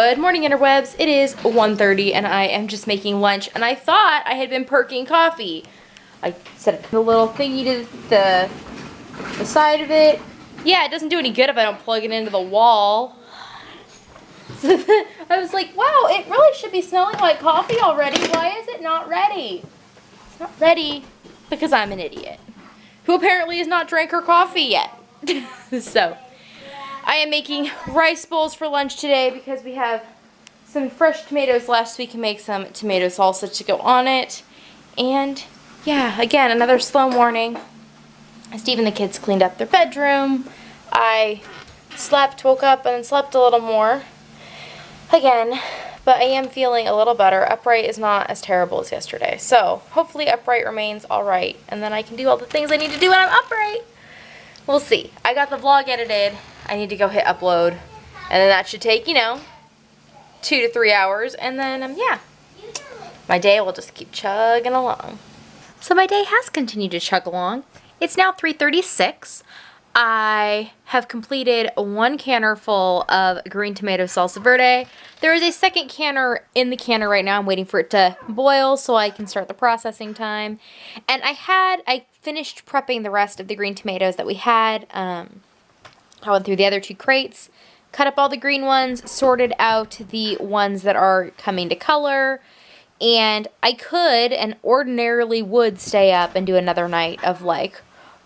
Good morning, interwebs. It is 1:30 and I am just making lunch, and I thought I had been perking coffee. I set the little thingy to the side of it. Yeah, it doesn't do any good if I don't plug it into the wall. So I was like, wow, it really should be smelling like coffee already. Why is it not ready? It's not ready because I'm an idiot who apparently has not drank her coffee yet. So I am making rice bowls for lunch today because we have some fresh tomatoes left, so we can make some tomato salsa to go on it. And yeah, again, another slow morning. Steve and the kids cleaned up their bedroom. I slept, woke up, and then slept a little more again, but I am feeling a little better. Upright is not as terrible as yesterday, so hopefully upright remains alright, and then I can do all the things I need to do when I'm upright. We'll see. I got the vlog edited. I need to go hit upload, and then that should take, 2 to 3 hours, and then, yeah, my day will just keep chugging along. So my day has continued to chug along. It's now 3:36. I have completed 1 canner full of green tomato salsa verde. There is a second canner in the canner right now. I'm waiting for it to boil so I can start the processing time. And I finished prepping the rest of the green tomatoes that we had. I went through the other 2 crates, cut up all the green ones, sorted out the ones that are coming to color, and I could and ordinarily would stay up and do another night of like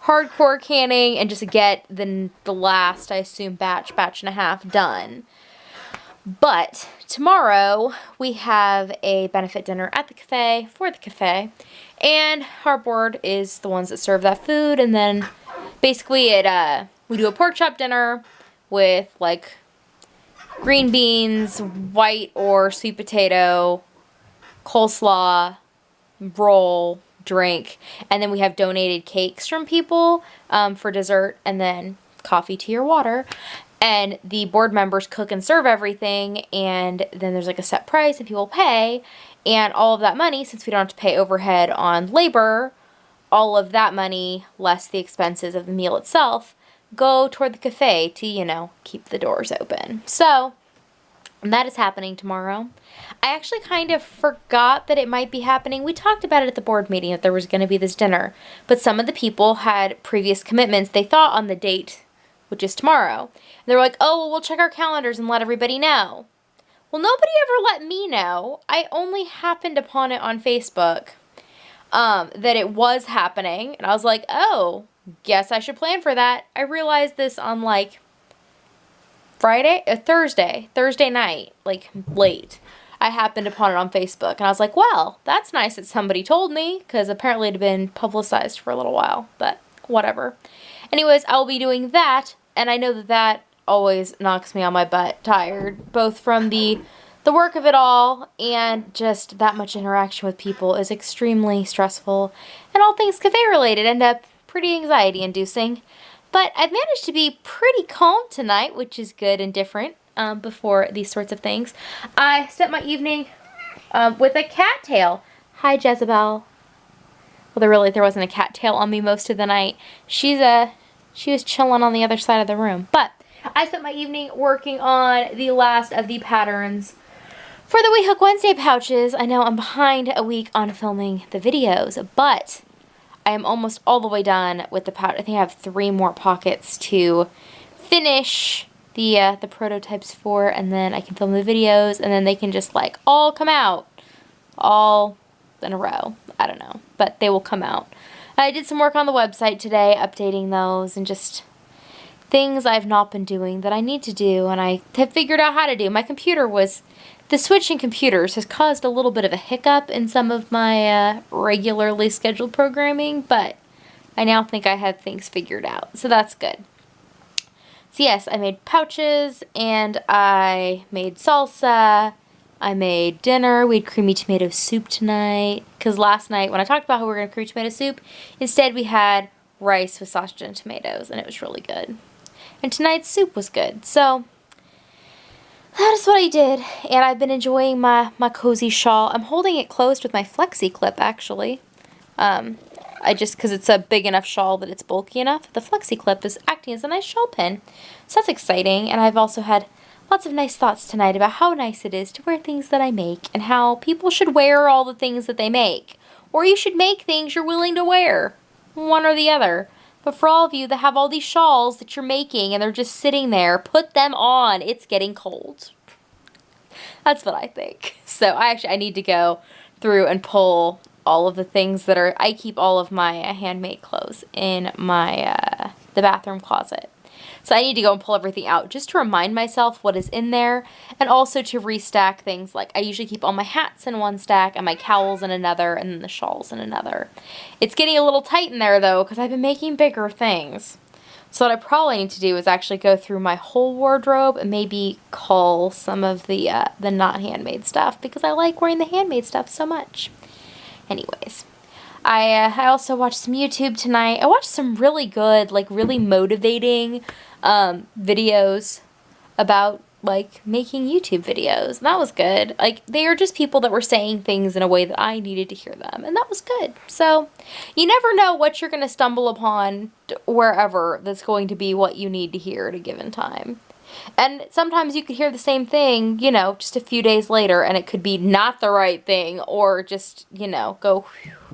hardcore canning and just get the last, I assume, batch and a half done. But tomorrow we have a benefit dinner at the cafe for the cafe, and our board is the ones that serve that food, and then basically we do a pork chop dinner with like green beans, white or sweet potato, coleslaw, roll, drink, and then we have donated cakes from people for dessert, and then coffee, tea, or water. And the board members cook and serve everything, and then there's like a set price and people pay, and all of that money, since we don't have to pay overhead on labor, all of that money, less the expenses of the meal itself, go toward the cafe to, keep the doors open. So that is happening tomorrow. I actually kind of forgot that it might be happening. We talked about it at the board meeting that there was going to be this dinner, but some of the people had previous commitments they thought on the date, which is tomorrow. And they were like, oh, well, we'll check our calendars and let everybody know. Well, nobody ever let me know. I only happened upon it on Facebook that it was happening, and I was like, oh, guess I should plan for that. I realized this on like Thursday night, like late. I happened upon it on Facebook, and I was like, well, that's nice that somebody told me, because apparently it had been publicized for a little while, but whatever. Anyways, I'll be doing that, and I know that always knocks me on my butt tired, both from the work of it all, and just that much interaction with people is extremely stressful, and all things cafe related end up pretty anxiety inducing. But I've managed to be pretty calm tonight, which is good and different before these sorts of things. I spent my evening with a cattail. Hi, Jezebel. Well, there wasn't a cattail on me most of the night. She was chilling on the other side of the room. But I spent my evening working on the last of the patterns for the We Hook Wednesday pouches. I know I'm behind a week on filming the videos, but I am almost all the way done with the pouch. I think I have 3 more pockets to finish the prototypes for, and then I can film the videos, and then they can just like all come out all in a row. I don't know, but they will come out. I did some work on the website today, updating those, and just things I've not been doing that I need to do, and I have figured out how to do. The switch in computers has caused a little bit of a hiccup in some of my regularly scheduled programming, but I now think I have things figured out, so that's good. So yes, I made pouches, and I made salsa, I made dinner. We had creamy tomato soup tonight, because last night when I talked about how we were going to creamy tomato soup, instead we had rice with sausage and tomatoes, and it was really good. And tonight's soup was good, so that is what I did, and I've been enjoying my cozy shawl. I'm holding it closed with my flexi clip, actually. Because it's a big enough shawl that it's bulky enough. The flexi clip is acting as a nice shawl pin, so that's exciting. And I've also had lots of nice thoughts tonight about how nice it is to wear things that I make and how people should wear all the things that they make. Or you should make things you're willing to wear. One or the other. But for all of you that have all these shawls that you're making and they're just sitting there, put them on. It's getting cold. That's what I think. So I need to go through and pull all of the things that are, I keep all of my handmade clothes in my, the bathroom closet. So I need to go and pull everything out just to remind myself what is in there, and also to restack things. Like I usually keep all my hats in one stack and my cowls in another and then the shawls in another. It's getting a little tight in there though because I've been making bigger things. So what I probably need to do is actually go through my whole wardrobe and maybe cull some of the not handmade stuff because I like wearing the handmade stuff so much. Anyways. I also watched some YouTube tonight. I watched some really good, like really motivating videos about like making YouTube videos. And that was good. Like they are just people that were saying things in a way that I needed to hear them. And that was good. So you never know what you're going to stumble upon wherever that's going to be what you need to hear at a given time. And sometimes you could hear the same thing, you know, just a few days later, and it could be not the right thing, or just, you know, go,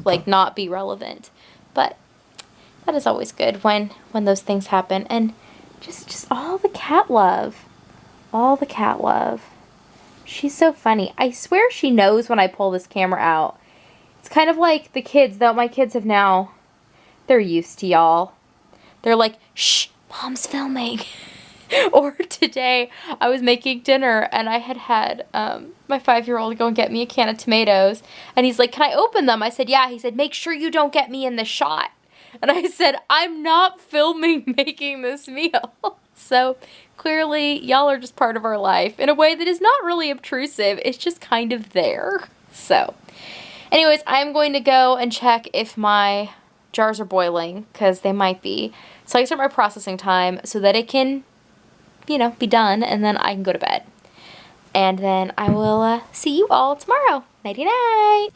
like, not be relevant. But that is always good when those things happen. And just all the cat love. All the cat love. She's so funny. I swear she knows when I pull this camera out. It's kind of like the kids, though my kids have now, they're used to y'all. They're like, shh, mom's filming. Or today, I was making dinner, and I had my 5-year-old go and get me a can of tomatoes, and he's like, can I open them? I said, yeah. He said, make sure you don't get me in the shot. And I said, I'm not filming making this meal. So, clearly, y'all are just part of our life in a way that is not really obtrusive. It's just kind of there. So, anyways, I'm going to go and check if my jars are boiling, because they might be. So I can start my processing time so that it can, you know, be done, and then I can go to bed. And then I will see you all tomorrow. Nighty night.